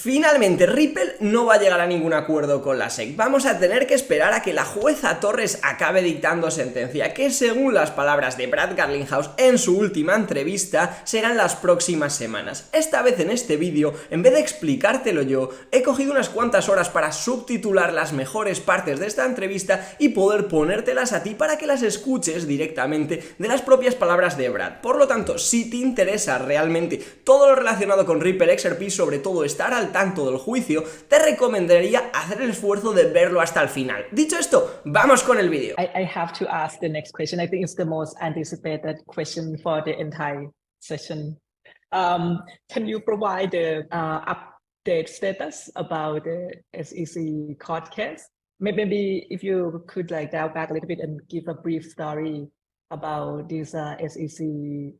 Finalmente, Ripple no va a llegar a ningún acuerdo con la SEC. Vamos a tener que esperar a que la jueza Torres acabe dictando sentencia, que según las palabras de Brad Garlinghouse en su última entrevista, serán las próximas semanas. Esta vez en este vídeo, en vez de explicártelo yo, he cogido unas cuantas horas para subtitular las mejores partes de esta entrevista y poder ponértelas a ti para que las escuches directamente de las propias palabras de Brad. Por lo tanto, si te interesa realmente todo lo relacionado con Ripple XRP, sobre todo estar al tanto del juicio, te recomendaría hacer el esfuerzo de verlo hasta el final. Dicho esto, vamos con el vídeo. I have to ask the next question. I think it's the most anticipated question for the entire session. Can you provide the update status about the SEC court case? Maybe if you could dive back a little bit and give a brief story about this SEC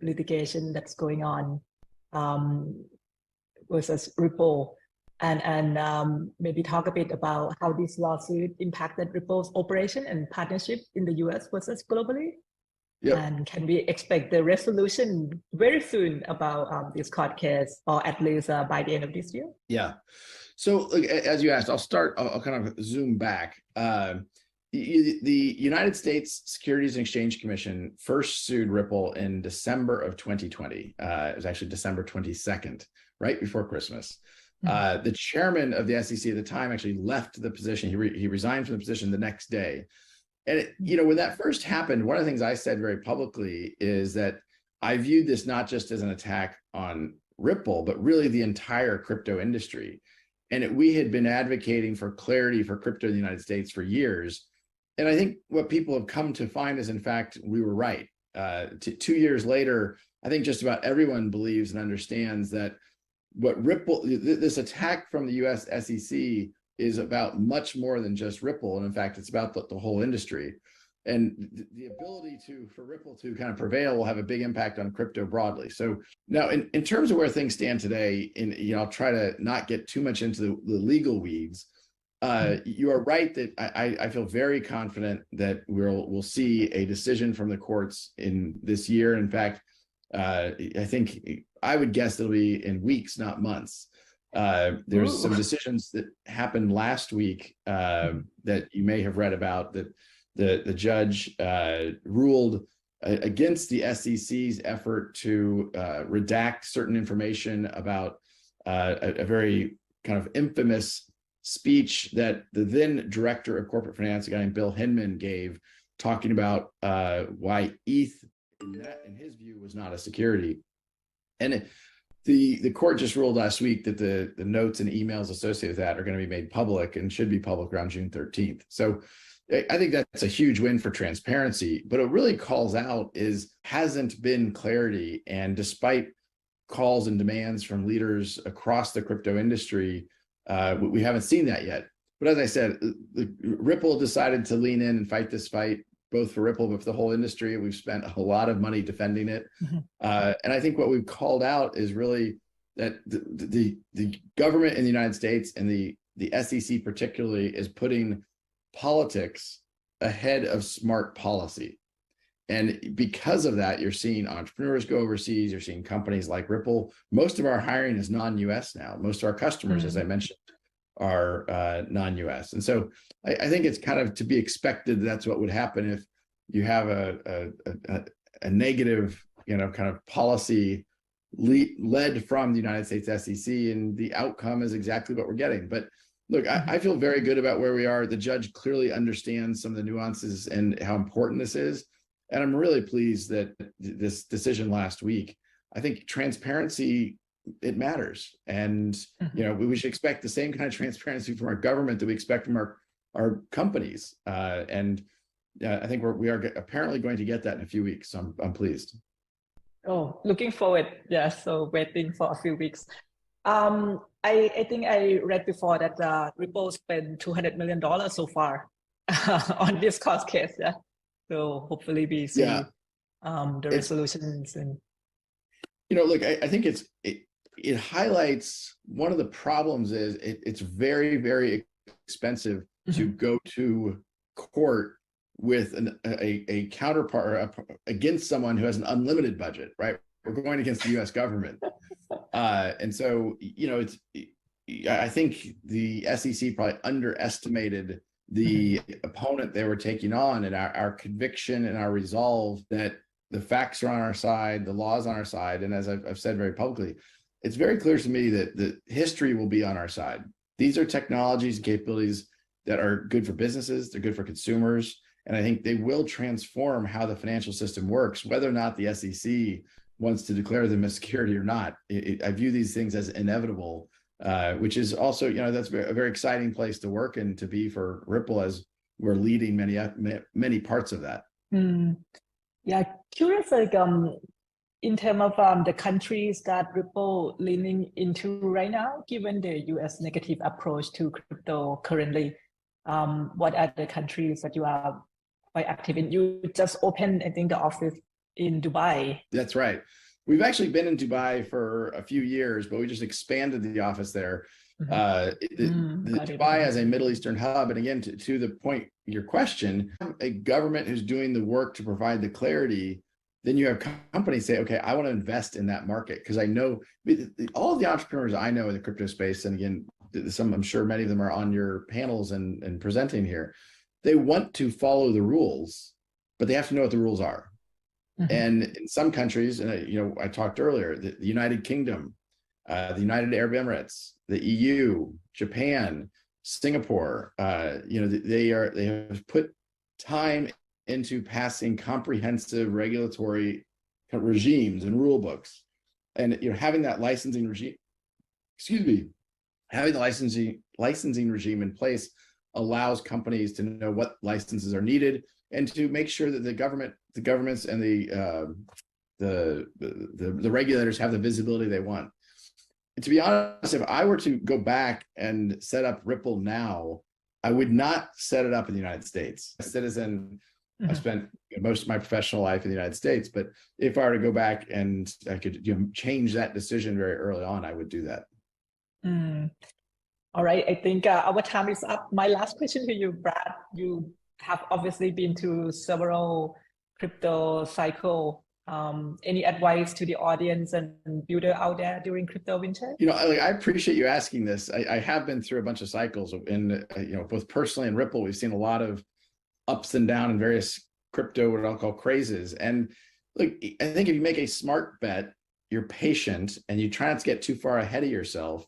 litigation that's going on versus Ripple. And maybe talk a bit about how this lawsuit impacted Ripple's operation and partnership in the US versus globally. Yep. And can we expect the resolution very soon about this court case, or at least by the end of this year? Yeah. So as you asked, I'll kind of zoom back. The United States Securities and Exchange Commission first sued Ripple in December of 2020. It was actually December 22nd, right before Christmas. The chairman of the SEC at the time actually left the position. He resigned from the position the next day. And when that first happened, one of the things I said very publicly is that I viewed this not just as an attack on Ripple, but really the entire crypto industry. And we had been advocating for clarity for crypto in the United States for years. And I think what people have come to find is, in fact, we were right. 2 years later, I think just about everyone believes and understands that what Ripple, this attack from the US SEC is about much more than just Ripple. And in fact, it's about the whole industry. And the ability for Ripple to kind of prevail will have a big impact on crypto broadly. So now in terms of where things stand today, I'll try to not get too much into the legal weeds. You are right that I feel very confident that we'll see a decision from the courts in this year. In fact, I think I would guess it'll be in weeks, not months. There's some decisions that happened last week that you may have read about, that the judge ruled against the SEC's effort to redact certain information about a very kind of infamous speech that the then director of corporate finance, a guy named Bill Hinman, gave, talking about why ETH, in his view, was not a security. And the court just ruled last week that the notes and emails associated with that are going to be made public and should be public around June 13th. So I think that's a huge win for transparency. But what really calls out hasn't been clarity. And despite calls and demands from leaders across the crypto industry, we haven't seen that yet. But as I said, Ripple decided to lean in and fight this fight, both for Ripple, but for the whole industry. We've spent a lot of money defending it. And I think what we've called out is really that the government in the United States and the SEC particularly is putting politics ahead of smart policy. And because of that, you're seeing entrepreneurs go overseas. You're seeing companies like Ripple. Most of our hiring is non-US now. Most of our customers, as I mentioned, are non-US. And so I think it's kind of to be expected that's what would happen if you have a negative, kind of policy led from the United States SEC, and the outcome is exactly what we're getting. But look, I feel very good about where we are. The judge clearly understands some of the nuances and how important this is. And I'm really pleased that this decision last week, I think transparency, it matters. And, we should expect the same kind of transparency from our government that we expect from our companies. And I think we are apparently going to get that in a few weeks. So I'm pleased. Oh, looking forward. Yeah. So waiting for a few weeks. I think I read before that Ripple spent $200 million so far on this court case. Yeah. So hopefully we see the resolution soon. Look, I think it highlights one of the problems is it's very, very expensive to go to court with a counterpart against someone who has an unlimited budget, right? We're going against the U.S. government. And so, I think the SEC probably underestimated the opponent they were taking on, and our conviction and our resolve that the facts are on our side, the law is on our side. And as I've said very publicly, it's very clear to me that the history will be on our side. These are technologies and capabilities that are good for businesses, they're good for consumers, and I think they will transform how the financial system works, whether or not the SEC wants to declare them as security or not. I view these things as inevitable, which is also, you know, that's a very exciting place to work and to be for Ripple, as we're leading many parts of that. Yeah, curious, like in terms of the countries that Ripple leaning into right now, given the US negative approach to crypto currently, what are the countries that you are quite active in? You just opened, I think, the office in Dubai. That's right. We've actually been in Dubai for a few years, but we just expanded the office there. Dubai as a Middle Eastern hub, and again, to the point, your question, a government who's doing the work to provide the clarity, then you have companies say, okay, I want to invest in that market, because I know all of the entrepreneurs I know in the crypto space, and again, I'm sure many of them are on your panels and presenting here, they want to follow the rules, but they have to know what the rules are. And in some countries, and you know, I talked earlier, the United Kingdom, the United Arab Emirates, the EU, Japan, Singapore, you know, they have put time into passing comprehensive regulatory regimes and rule books, and you know, having that licensing regime, having the licensing regime in place allows companies to know what licenses are needed, and to make sure that the governments and the regulators have the visibility they want. And to be honest, if I were to go back and set up Ripple now, I would not set it up in the United States. As a citizen, I spent most of my professional life in the United States, but if I were to go back and I could, you know, change that decision very early on, I would do that. All right, I think our time is up. My last question to you, Brad, you have obviously been to several crypto cycle. Any advice to the audience and builder out there during crypto winter? You know, I appreciate you asking this. I have been through a bunch of cycles, and you know, both personally and Ripple, we've seen a lot of ups and downs in various crypto, what I'll call crazes. And look, I think if you make a smart bet, you're patient, and you try not to get too far ahead of yourself,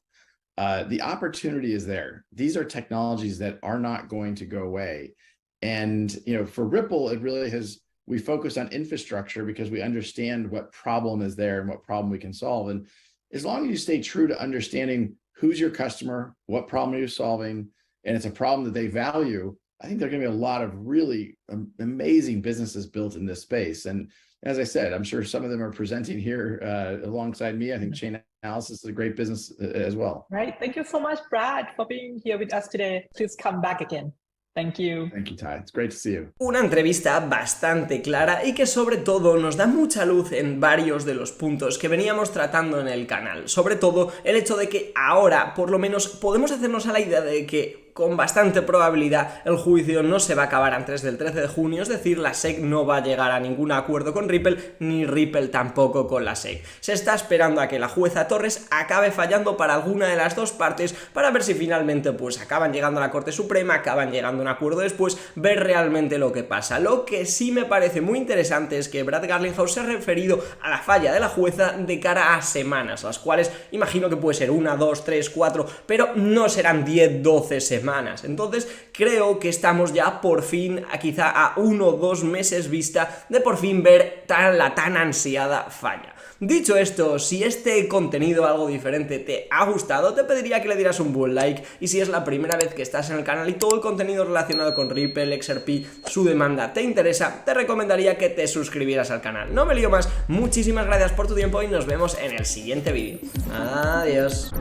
the opportunity is there. These are technologies that are not going to go away. And, you know, for Ripple, it really has, we focus on infrastructure because we understand what problem is there and what problem we can solve. And as long as you stay true to understanding who's your customer, what problem are you solving, and it's a problem that they value, I think there are going to be a lot of really amazing businesses built in this space. And as I said, I'm sure some of them are presenting here alongside me. I think chain analysis is a great business as well. Right. Thank you so much, Brad, for being here with us today. Please come back again. Thank you. Thank you, Ty. It's great to see you. Una entrevista bastante clara y que sobre todo nos da mucha luz en varios de los puntos que veníamos tratando en el canal. Sobre todo el hecho de que ahora, por lo menos, podemos hacernos a la idea de que con bastante probabilidad el juicio no se va a acabar antes del 13 de junio, es decir, la SEC no va a llegar a ningún acuerdo con Ripple, ni Ripple tampoco con la SEC. Se está esperando a que la jueza Torres acabe fallando para alguna de las dos partes para ver si finalmente pues acaban llegando a la Corte Suprema, acaban llegando a un acuerdo después, ver realmente lo que pasa. Lo que sí me parece muy interesante es que Brad Garlinghouse se ha referido a la falla de la jueza de cara a semanas, las cuales imagino que puede ser 1, 2, 3, 4, pero no serán 10, 12 semanas. Entonces creo que estamos ya por fin, quizá a 1 o 2 meses vista de por fin ver la tan ansiada falla. Dicho esto, si este contenido algo diferente te ha gustado, te pediría que le dieras un buen like, y si es la primera vez que estás en el canal y todo el contenido relacionado con Ripple, XRP, su demanda te interesa, te recomendaría que te suscribieras al canal. No me lío más, muchísimas gracias por tu tiempo y nos vemos en el siguiente vídeo. Adiós.